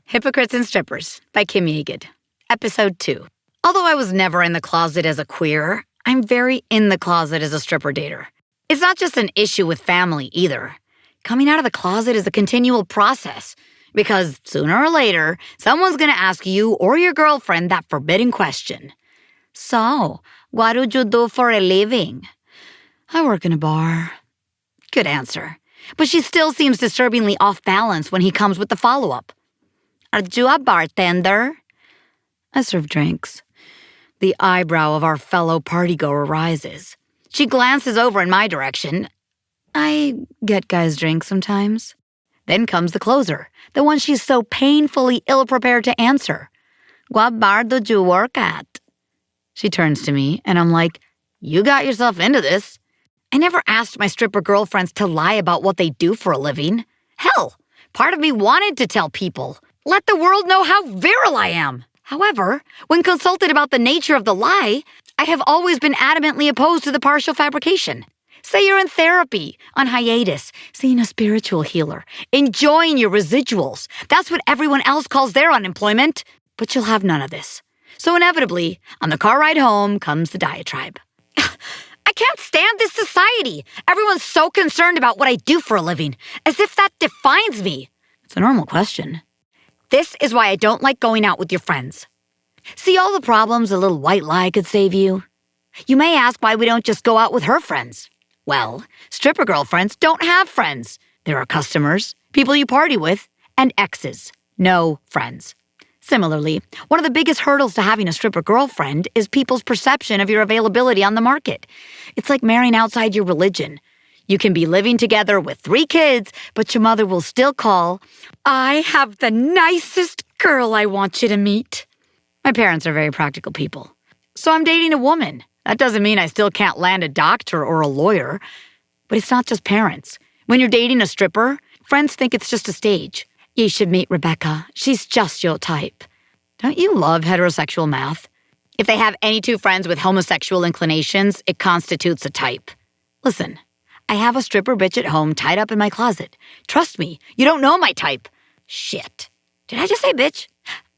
Hypocrites and Strippers by Yaged. Episode 2. Although I was never in the closet as a queer, I'm very in the closet as a stripper dater. It's not just an issue with family either. Coming out of the closet is a continual process because sooner or later, someone's going to ask you or your girlfriend that forbidden question. So, what do you do for a living? I work in a bar. Good answer. But she still seems disturbingly off balance when he comes with the follow-up. Are you a bartender? I serve drinks. The eyebrow of our fellow partygoer rises. She glances over in my direction. I get guys drinks sometimes. Then comes the closer, the one she's so painfully ill-prepared to answer. What bar do you work at? She turns to me, and I'm like, you got yourself into this. I never asked my stripper girlfriends to lie about what they do for a living. Hell, part of me wanted to tell people. Let the world know how virile I am. However, when consulted about the nature of the lie, I have always been adamantly opposed to the partial fabrication. Say you're in therapy, on hiatus, seeing a spiritual healer, enjoying your residuals. That's what everyone else calls their unemployment. But you'll have none of this. So inevitably, on the car ride home comes the diatribe. I can't stand this society. Everyone's so concerned about what I do for a living, as if that defines me. It's a normal question. This is why I don't like going out with your friends. See all the problems a little white lie could save you? You may ask why we don't just go out with her friends. Well, stripper girlfriends don't have friends. There are customers, people you party with, and exes. No friends. Similarly, one of the biggest hurdles to having a stripper girlfriend is people's perception of your availability on the market. It's like marrying outside your religion. You can be living together with 3 kids, but your mother will still call, I have the nicest girl I want you to meet. My parents are very practical people. So I'm dating a woman. That doesn't mean I still can't land a doctor or a lawyer. But it's not just parents. When you're dating a stripper, friends think it's just a stage. You should meet Rebecca. She's just your type. Don't you love heterosexual math? If they have any 2 friends with homosexual inclinations, it constitutes a type. Listen, I have a stripper bitch at home tied up in my closet. Trust me, you don't know my type. Shit. Did I just say bitch?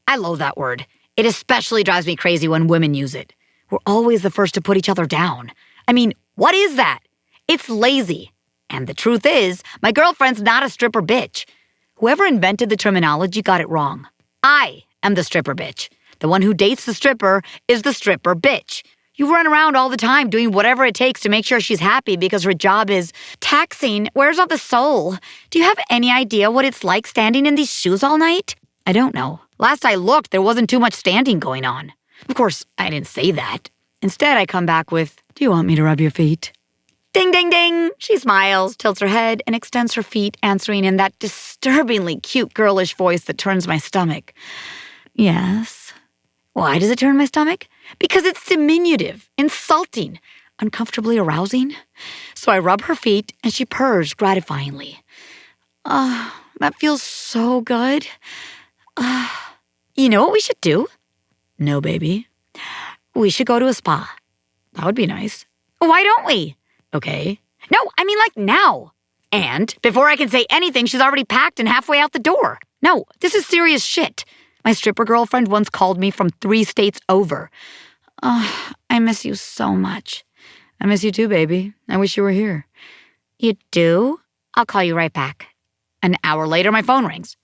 I loathe that word. It especially drives me crazy when women use it. We're always the first to put each other down. I mean, what is that? It's lazy. And the truth is, my girlfriend's not a stripper bitch. Whoever invented the terminology got it wrong. I am the stripper bitch. The one who dates the stripper is the stripper bitch. You run around all the time doing whatever it takes to make sure she's happy because her job is taxing. Where's all the soul? Do you have any idea what it's like standing in these shoes all night? I don't know. Last I looked, there wasn't too much standing going on. Of course, I didn't say that. Instead, I come back with, do you want me to rub your feet? Ding, ding, ding. She smiles, tilts her head, and extends her feet, answering in that disturbingly cute girlish voice that turns my stomach. Yes. Why does it turn my stomach? Because it's diminutive, insulting, uncomfortably arousing. So I rub her feet, and she purrs gratifyingly. That feels so good. You know what we should do? No, baby. We should go to a spa. That would be nice. Why don't we? Okay. No, I mean like now. And before I can say anything, she's already packed and halfway out the door. No, this is serious shit. My stripper girlfriend once called me from 3 states over. I miss you so much. I miss you too, baby. I wish you were here. You do? I'll call you right back. An hour later, my phone rings.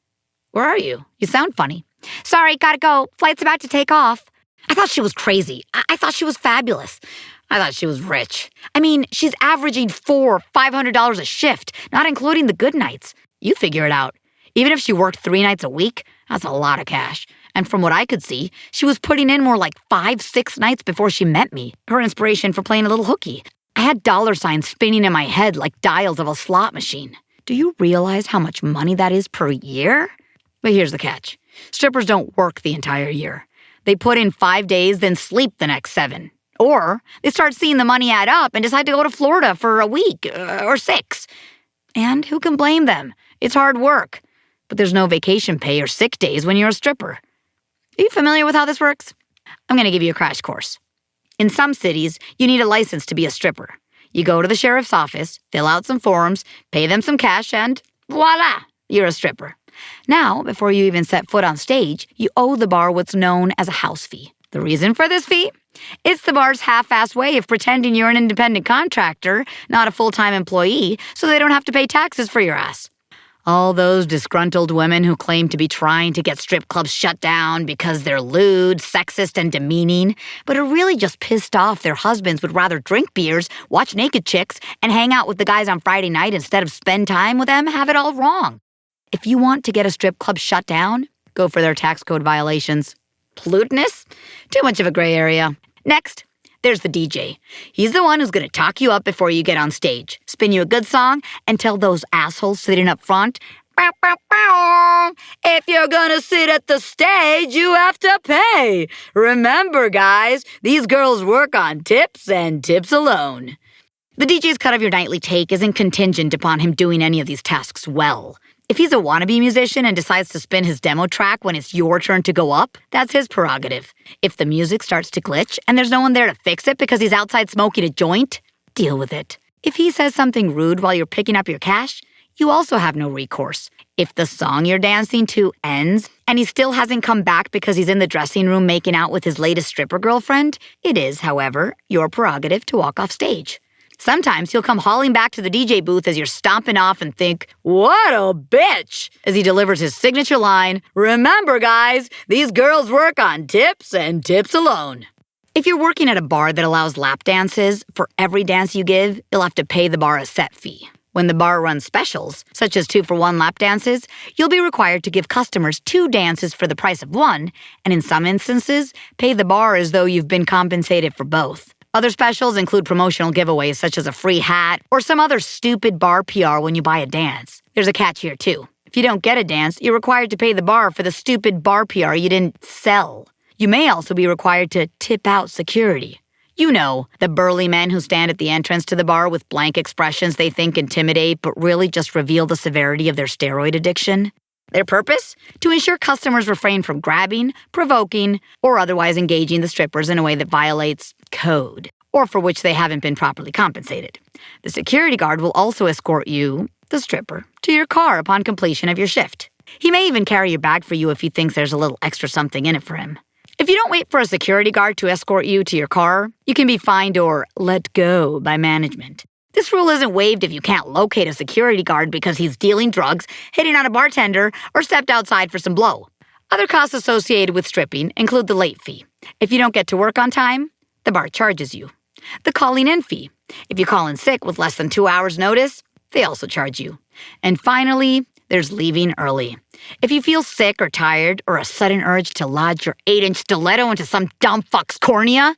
Where are you? You sound funny. Sorry, gotta go. Flight's about to take off. I thought she was crazy. I thought she was fabulous. I thought she was rich. I mean, she's averaging $500 a shift, not including the good nights. You figure it out. Even if she worked 3 nights a week, that's a lot of cash. And from what I could see, she was putting in more like 5-6 nights before she met me. Her inspiration for playing a little hooky. I had dollar signs spinning in my head like dials of a slot machine. Do you realize how much money that is per year? But here's the catch. Strippers don't work the entire year. They put in 5 days, then sleep the next 7. Or they start seeing the money add up and decide to go to Florida for a week or 6. And who can blame them? It's hard work. But there's no vacation pay or sick days when you're a stripper. Are you familiar with how this works? I'm going to give you a crash course. In some cities, you need a license to be a stripper. You go to the sheriff's office, fill out some forms, pay them some cash, and voila, you're a stripper. Now, before you even set foot on stage, you owe the bar what's known as a house fee. The reason for this fee? It's the bar's half-assed way of pretending you're an independent contractor, not a full-time employee, so they don't have to pay taxes for your ass. All those disgruntled women who claim to be trying to get strip clubs shut down because they're lewd, sexist, and demeaning, but are really just pissed off their husbands would rather drink beers, watch naked chicks, and hang out with the guys on Friday night instead of spend time with them have it all wrong. If you want to get a strip club shut down, go for their tax code violations. Pollutinous? Too much of a gray area. Next, there's the DJ. He's the one who's going to talk you up before you get on stage, spin you a good song, and tell those assholes sitting up front, "Bow, bow, bow. If you're going to sit at the stage, you have to pay. Remember, guys, these girls work on tips and tips alone." The DJ's cut of your nightly take isn't contingent upon him doing any of these tasks well. If he's a wannabe musician and decides to spin his demo track when it's your turn to go up, that's his prerogative. If the music starts to glitch and there's no one there to fix it because he's outside smoking a joint, deal with it. If he says something rude while you're picking up your cash, you also have no recourse. If the song you're dancing to ends and he still hasn't come back because he's in the dressing room making out with his latest stripper girlfriend, it is, however, your prerogative to walk off stage. Sometimes he'll come hauling back to the DJ booth as you're stomping off and think, "What a bitch," as he delivers his signature line, "Remember, guys, these girls work on tips and tips alone." If you're working at a bar that allows lap dances, for every dance you give, you'll have to pay the bar a set fee. When the bar runs specials, such as 2-for-1 lap dances, you'll be required to give customers 2 dances for the price of 1, and in some instances, pay the bar as though you've been compensated for both. Other specials include promotional giveaways such as a free hat or some other stupid bar PR when you buy a dance. There's a catch here too. If you don't get a dance, you're required to pay the bar for the stupid bar PR you didn't sell. You may also be required to tip out security. You know, the burly men who stand at the entrance to the bar with blank expressions they think intimidate but really just reveal the severity of their steroid addiction. Their purpose? To ensure customers refrain from grabbing, provoking, or otherwise engaging the strippers in a way that violates code, or for which they haven't been properly compensated. The security guard will also escort you, the stripper, to your car upon completion of your shift. He may even carry your bag for you if he thinks there's a little extra something in it for him. If you don't wait for a security guard to escort you to your car, you can be fined or let go by management. This rule isn't waived if you can't locate a security guard because he's dealing drugs, hitting on a bartender, or stepped outside for some blow. Other costs associated with stripping include the late fee. If you don't get to work on time, the bar charges you. The calling in fee. If you call in sick with less than 2 hours' notice, they also charge you. And finally, there's leaving early. If you feel sick or tired or a sudden urge to lodge your 8-inch stiletto into some dumb fuck's cornea,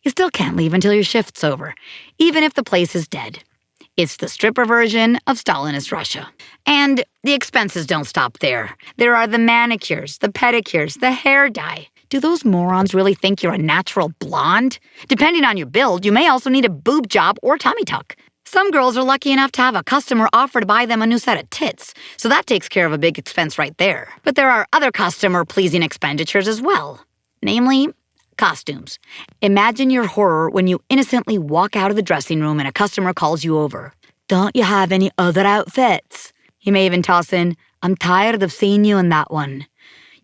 you still can't leave until your shift's over, even if the place is dead. It's the stripper version of Stalinist Russia. And the expenses don't stop there. There are the manicures, the pedicures, the hair dye. Do those morons really think you're a natural blonde? Depending on your build, you may also need a boob job or tummy tuck. Some girls are lucky enough to have a customer offer to buy them a new set of tits, so that takes care of a big expense right there. But there are other customer-pleasing expenditures as well, namely costumes. Imagine your horror when you innocently walk out of the dressing room and a customer calls you over. "Don't you have any other outfits?" He may even toss in, "I'm tired of seeing you in that one."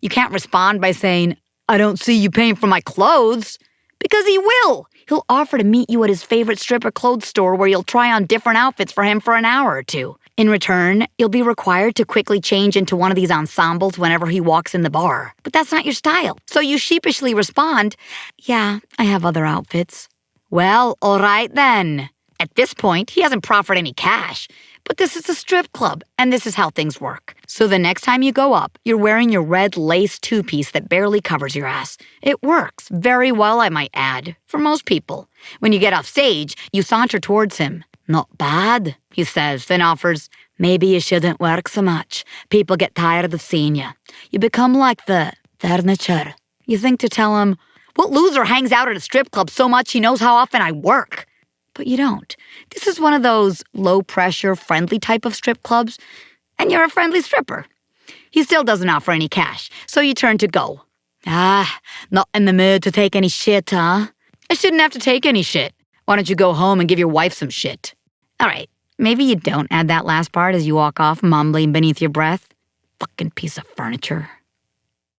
You can't respond by saying, "I don't see you paying for my clothes," because he will. He'll offer to meet you at his favorite stripper clothes store where you'll try on different outfits for him for an hour or two. In return, you'll be required to quickly change into one of these ensembles whenever he walks in the bar. But that's not your style. So you sheepishly respond, "Yeah, I have other outfits." "Well, all right then." At this point, he hasn't proffered any cash. But this is a strip club, and this is how things work. So the next time you go up, you're wearing your red lace two-piece that barely covers your ass. It works very well, I might add, for most people. When you get off stage, you saunter towards him. "Not bad," he says, then offers, "Maybe you shouldn't work so much. People get tired of seeing you. You become like the furniture." You think to tell him, "What loser hangs out at a strip club so much he knows how often I work?" But you don't. This is one of those low-pressure, friendly type of strip clubs, and you're a friendly stripper. He still doesn't offer any cash, so you turn to go. Not in the mood to take any shit, huh? I shouldn't have to take any shit. Why don't you go home and give your wife some shit? All right, maybe you don't add that last part as you walk off mumbling beneath your breath. fucking piece of furniture.